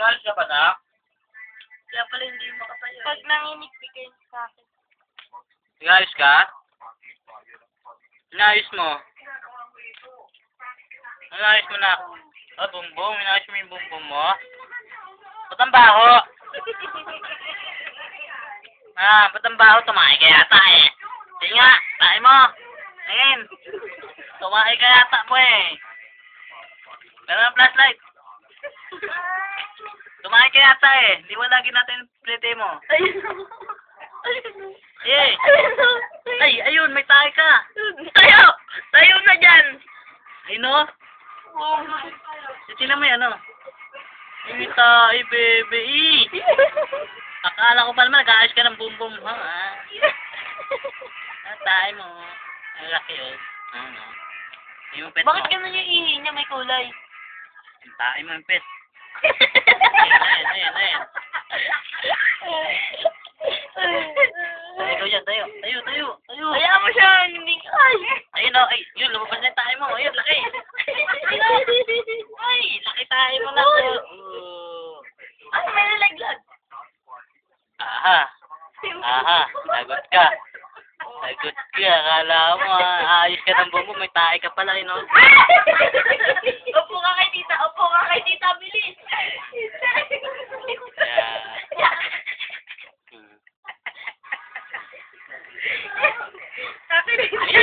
Nag-ayos ka ba, nak? Kaya pala hindi makapayo. Pag nanginig, bigay sa akin. Nag-ayos ka? Inayos mo? Inayos mo na? Ah, bumbong. Inayos mo yung bumbong mo? Ba't ang baho? Ah, ba't ang baho? Tumahay ka yata eh. Sige nga, tayo mo. Ayun. Tumahay ka yata mo eh. Meron ang flashlight. Tumahay ka yata eh. Liwanagin natin plete mo. Eh. Ay, ayun, may tayo ka. Tayo! Tayo na dyan! Ay no? Tingnan mo yan, ano? May tayo, baby. Akala ko pa naman, nag-aayos ka ng bumbum, ha? Ah, tayo mo. Ang laki, oh. Ano? Yung pet Bakit mo. ganun yung ihi niya may kulay? Tayo mo yung pet. Ayan. Ikaw yan, tayo. Tayo. Kaya mo siya, hindi ay! Ayun, oh. Ay, yun, lumabas na yung tayo mo. Ayun, laki. Ay, laki tayo mo na. Ay, may nalaglag! Aha. Lagot ka. Akala mo, ayos ka ng bumbum, may tae ka pala, no? Upo ka kay tita, bilis! Yeah. Sabi ni kuya!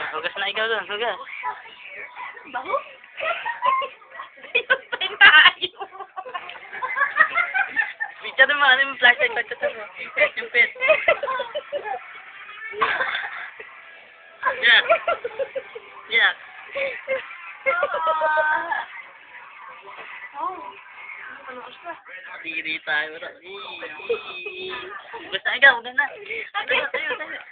Hugas na ikaw doon, hugas. Baho? Ayun pa yung tayo! Picture mo, ano yung flashlight, pagkata mo. Yung pet. Yeah. Diri tayo. Hugas na ikaw, hugas na. Tayo.